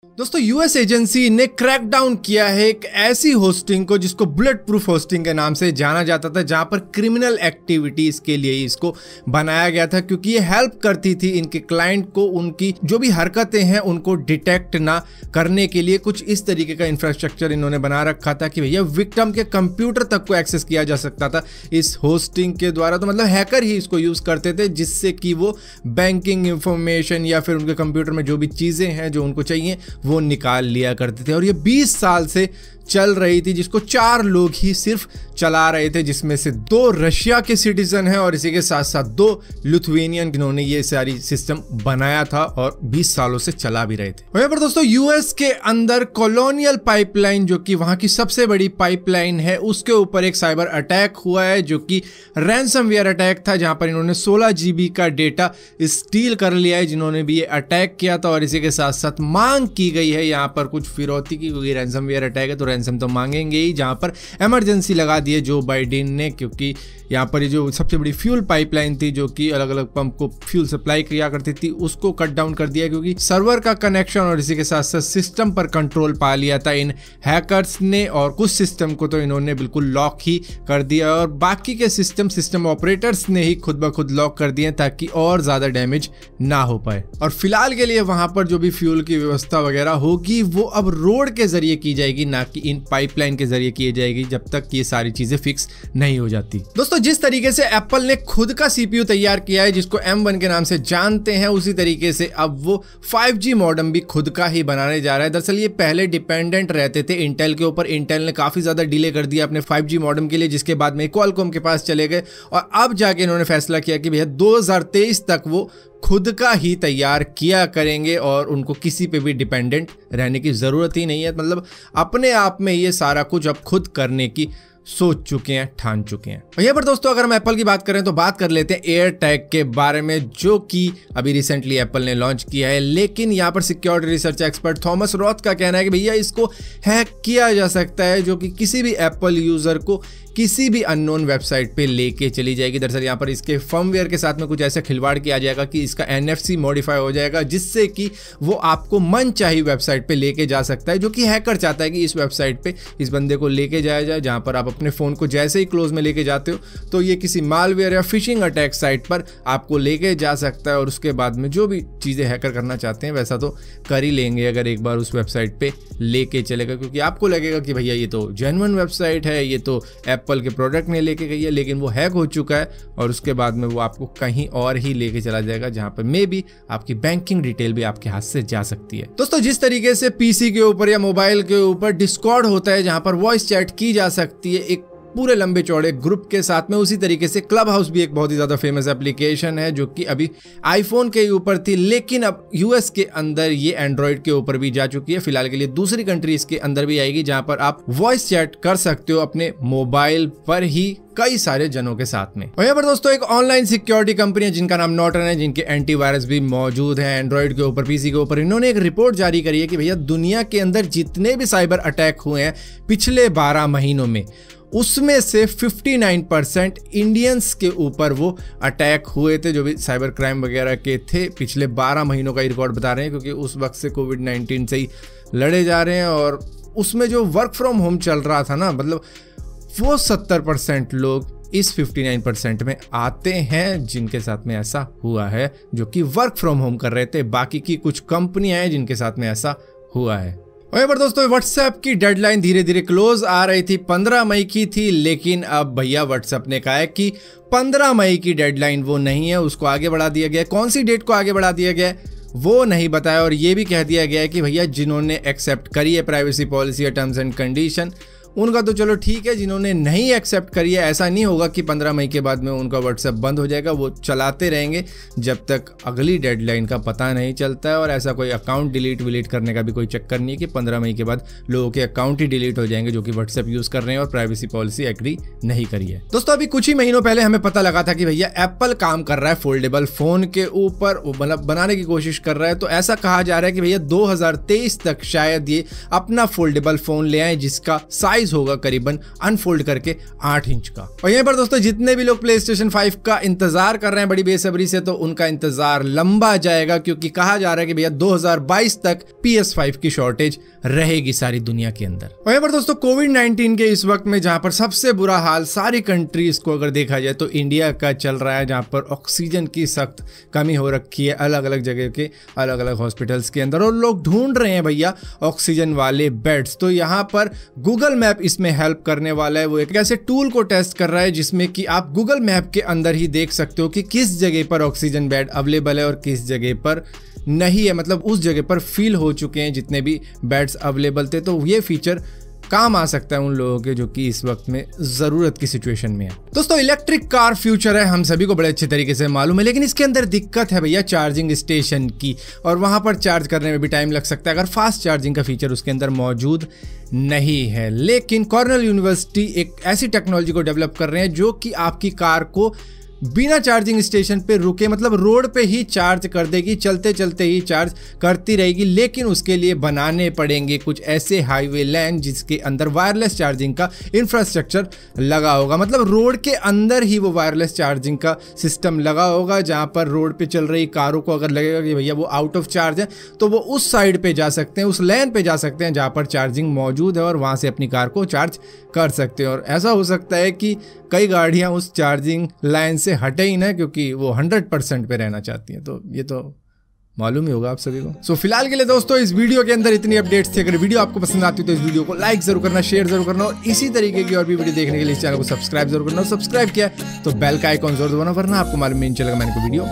दोस्तों US agency ने crackdown किया है एक ऐसी होस्टिंग को जिसको बुलेट प्रूफ होस्टिंग के नाम से जाना जाता था, जहां पर क्रिमिनल एक्टिविटीज के लिए इसको बनाया गया था, क्योंकि ये हेल्प करती थी इनके क्लाइंट को उनकी जो भी हरकतें हैं उनको डिटेक्ट ना करने के लिए। कुछ इस तरीके का इंफ्रास्ट्रक्चर इन्होंने बना रखा था कि भैया विक्टिम के कंप्यूटर तक को एक्सेस किया जा सकता था इस होस्टिंग के द्वारा। तो मतलब हैकर ही इसको यूज करते थे, जिससे कि वो बैंकिंग इंफॉर्मेशन या फिर उनके कंप्यूटर में जो भी चीजें हैं जो उनको चाहिए वो निकाल लिया करते थे। और ये 20 साल से चल रही थी, जिसको 4 लोग ही सिर्फ चला रहे थे, जिसमें से 2 रशिया के सिटीजन हैं और इसी के साथ साथ 2 लिथुएनियन जिन्होंने ये सारी सिस्टम बनाया था और 20 सालों से चला भी रहे थे। वहीं पर दोस्तों यूएस के अंदर कॉलोनियल पाइपलाइन, जो कि वहां की सबसे बड़ी पाइपलाइन है, उसके ऊपर एक साइबर अटैक हुआ है जो कि रैंसमवेयर अटैक था, जहां पर इन्होंने 16 GB का डेटा स्टील कर लिया है जिन्होंने भी ये अटैक किया था। और इसी के साथ साथ मांग की गई है यहाँ पर कुछ फिरौती की, क्योंकि रैंसमवेयर अटैक है तो रैंसम तो मांगेंगे ही। जहां पर इमरजेंसी लगा दी है जो बाइडेन ने, क्योंकि यहाँ पर ये जो सबसे बड़ी फ्यूल पाइपलाइन थी जो कि अलग अलग पंप को फ्यूल सप्लाई किया करती थी, उसको कट डाउन कर दिया, क्योंकि सर्वर का कनेक्शन और इसी के साथ साथ सिस्टम पर कंट्रोल पा लिया था इन हैकर्स ने। और कुछ सिस्टम को तो इन्होंने बिल्कुल लॉक ही कर दिया और बाकी के सिस्टम ऑपरेटर्स ने ही खुद ब खुद लॉक कर दिए ताकि और ज्यादा डैमेज ना हो पाए। और फिलहाल के लिए वहां पर जो भी फ्यूल की व्यवस्था वगैरह होगी वो अब रोड के जरिए की जाएगी, ना कि इन पाइपलाइन के जरिए की जाएगी, जब तक ये सारी चीजें फिक्स नहीं हो जाती। दोस्तों जिस तरीके से एप्पल ने खुद का CPU तैयार किया है जिसको M1 के नाम से जानते हैं, उसी तरीके से अब वो 5G मॉडेम भी खुद का ही बनाने जा रहा है। दरअसल ये पहले डिपेंडेंट रहते थे इंटेल के ऊपर, इंटेल ने काफी ज्यादा डिले कर दिया अपने 5G मॉडेम के लिए, जिसके बाद में क्वालकॉम के पास चले गए और अब जाके इन्होंने फैसला किया कि भैया 2023 तक वो खुद का ही तैयार किया करेंगे और उनको किसी पे भी डिपेंडेंट रहने की जरूरत ही नहीं है। मतलब अपने आप में ये सारा कुछ अब खुद करने की सोच चुके हैं, ठान चुके हैं। और यहाँ पर दोस्तों अगर हम एप्पल की बात करें तो बात कर लेते हैं एयर टैग के बारे में, जो कि अभी रिसेंटली एप्पल ने लॉन्च किया है। लेकिन यहाँ पर सिक्योरिटी रिसर्च एक्सपर्ट थॉमस रॉथ का कहना है कि भैया इसको हैक किया जा सकता है, जो कि किसी भी एप्पल यूजर को किसी भी अननोन वेबसाइट पे लेके चली जाएगी। दरअसल यहाँ पर इसके फर्मवेयर के साथ में कुछ ऐसा खिलवाड़ किया जाएगा कि इसका NFC मॉडिफाई हो जाएगा, जिससे कि वो आपको मनचाही वेबसाइट पे लेके जा सकता है, जो कि हैकर चाहता है कि इस वेबसाइट पे इस बंदे को लेके जाया जाए। जहाँ पर आप अपने फोन को जैसे ही क्लोज में लेके जाते हो तो ये किसी मालवेयर या फिशिंग अटैक साइट पर आपको लेके जा सकता है और उसके बाद में जो भी चीजें हैकर करना चाहते हैं वैसा तो कर ही लेंगे अगर एक बार उस वेबसाइट पे लेके चलेगा, क्योंकि आपको लगेगा कि भैया ये तो जेन्युइन वेबसाइट है, ये तो एप्पल के प्रोडक्ट ने लेके गई है, लेकिन वो हैक हो चुका है और उसके बाद में वो आपको कहीं और ही लेके चला जाएगा, जहां पर मे बी आपकी बैंकिंग डिटेल भी आपके हाथ से जा सकती है। दोस्तों जिस तरीके से PC के ऊपर या मोबाइल के ऊपर डिस्कॉर्ड होता है जहां पर वॉइस चैट की जा सकती है एक पूरे लंबे चौड़े ग्रुप के साथ में, उसी तरीके से क्लब हाउस भी एक बहुत ही ज्यादा फेमस एप्लीकेशन है जो कि अभी आईफोन के ऊपर थी, लेकिन अब यूएस के अंदर ये एंड्रॉइड के ऊपर भी जा चुकी है। फिलहाल के लिए दूसरी कंट्रीज के अंदर भी आएगी, जहां पर आप वॉइस चैट कर सकते हो अपने मोबाइल पर ही कई सारे जनों के साथ में। और यहाँ पर दोस्तों एक ऑनलाइन सिक्योरिटी कंपनी है जिनका नाम नॉर्टन है, जिनके एंटीवायरस भी मौजूद है एंड्रॉइड के ऊपर, PC के ऊपर। इन्होंने एक रिपोर्ट जारी करी है कि भैया दुनिया के अंदर जितने भी साइबर अटैक हुए हैं पिछले 12 महीनों में, उसमें से 59% इंडियंस के ऊपर वो अटैक हुए थे, जो भी साइबर क्राइम वगैरह के थे। पिछले 12 महीनों का रिकॉर्ड बता रहे हैं, क्योंकि उस वक्त से कोविड-19 से ही लड़े जा रहे हैं और उसमें जो वर्क फ्रॉम होम चल रहा था ना, मतलब वो 70% लोग इस 59% में आते हैं जिनके साथ में ऐसा हुआ है, जो कि वर्क फ्रॉम होम कर रहे थे। बाकी की कुछ कंपनियां हैं जिनके साथ में ऐसा हुआ है। वहीं पर दोस्तों व्हाट्सएप की डेडलाइन धीरे धीरे क्लोज आ रही थी, 15 मई की थी, लेकिन अब भैया व्हाट्सएप ने कहा है कि 15 मई की डेडलाइन वो नहीं है, उसको आगे बढ़ा दिया गया है। कौन सी डेट को आगे बढ़ा दिया गया है वो नहीं बताया, और ये भी कह दिया गया है कि भैया जिन्होंने एक्सेप्ट करी है प्राइवेसी पॉलिसी या टर्म्स एंड कंडीशन उनका तो चलो ठीक है, जिन्होंने नहीं एक्सेप्ट करी है ऐसा नहीं होगा कि 15 मई के बाद में उनका व्हाट्सएप बंद हो जाएगा, वो चलाते रहेंगे जब तक अगली डेडलाइन का पता नहीं चलता है। और ऐसा कोई अकाउंट डिलीट करने का भी कोई चक्कर नहीं है कि 15 मई के बाद लोगों के अकाउंट ही डिलीट हो जाएंगे जो कि व्हाट्सएप यूज कर रहे हैं और प्राइवेसी पॉलिसी एग्री नहीं करी है। दोस्तों अभी कुछ ही महीनों पहले हमें पता लगा था कि भैया एप्पल काम कर रहा है फोल्डेबल फोन के ऊपर, मतलब बनाने की कोशिश कर रहा है। तो ऐसा कहा जा रहा है कि भैया 2023 तक शायद ये अपना फोल्डेबल फोन ले आए जिसका साइज साइज होगा करीबन अनफोल्ड करके 8 इंच का। और यहाँ पर दोस्तों जितने भी लोग PlayStation 5 का इंतजार कर रहे हैं बड़ी बेसब्री से, तो उनका इंतजार लंबा जाएगा, क्योंकि कहा जा रहा है कि भैया 2022 तक PS5 की शॉर्टेज रहेगी सारी दुनिया के अंदर। और यहाँ पर दोस्तों कोविड-19 के इस वक्त में जहां पर सबसे बुरा हाल सारी कंट्रीज को अगर देखा जाए तो इंडिया का चल रहा है, जहां पर ऑक्सीजन की सख्त कमी हो रखी है अलग अलग जगह के अलग अलग हॉस्पिटल्स के अंदर, और लोग ढूंढ रहे हैं भैया ऑक्सीजन वाले बेड्स। तो यहाँ पर गूगल मैप इसमें हेल्प करने वाला है। वो एक ऐसे टूल को टेस्ट कर रहा है जिसमें कि आप गूगल मैप के अंदर ही देख सकते हो कि किस जगह पर ऑक्सीजन बेड अवेलेबल है और किस जगह पर नहीं है, मतलब उस जगह पर फिल हो चुके हैं जितने भी बेड्स अवेलेबल थे। तो ये फीचर काम आ सकता है उन लोगों के जो कि इस वक्त में जरूरत की सिचुएशन में है। दोस्तों इलेक्ट्रिक कार फ्यूचर है, हम सभी को बड़े अच्छे तरीके से मालूम है, लेकिन इसके अंदर दिक्कत है भैया चार्जिंग स्टेशन की, और वहां पर चार्ज करने में भी टाइम लग सकता है अगर फास्ट चार्जिंग का फीचर उसके अंदर मौजूद नहीं है। लेकिन कॉर्नेल यूनिवर्सिटी एक ऐसी टेक्नोलॉजी को डेवलप कर रहे हैं जो कि आपकी कार को बिना चार्जिंग स्टेशन पे रुके, मतलब रोड पे ही चार्ज कर देगी, चलते चलते ही चार्ज करती रहेगी। लेकिन उसके लिए बनाने पड़ेंगे कुछ ऐसे हाईवे लाइन जिसके अंदर वायरलेस चार्जिंग का इंफ्रास्ट्रक्चर लगा होगा, मतलब रोड के अंदर ही वो वायरलेस चार्जिंग का सिस्टम लगा होगा, जहां पर रोड पे चल रही कारों को अगर लगेगा कि भैया वो आउट ऑफ चार्ज है तो वो उस साइड पे जा सकते हैं, उस लाइन पे जा सकते हैं जहां पर चार्जिंग मौजूद है, और वहां से अपनी कार को चार्ज कर सकते हैं। और ऐसा हो सकता है कि कई गाड़ियां उस चार्जिंग लाइन से हटे ही ना, क्योंकि वो 100% पे रहना चाहती हैं। तो ये तो मालूम ही होगा आप सभी को। सो फिलहाल के लिए दोस्तों इस वीडियो के अंदर इतनी अपडेट्स थी। अगर वीडियो आपको पसंद आती है तो इस वीडियो को लाइक जरूर करना, शेयर जरूर करना, और इसी तरीके की और भी वीडियो देखने के लिए इस चैनल को सब्सक्राइब जरूर करना। और सब्सक्राइब किया तो बेल का आइकॉन जरूर दबाना, वरना आपको मालूम नहीं चलेगा मैंने कोई वीडियो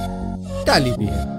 डाली भी है।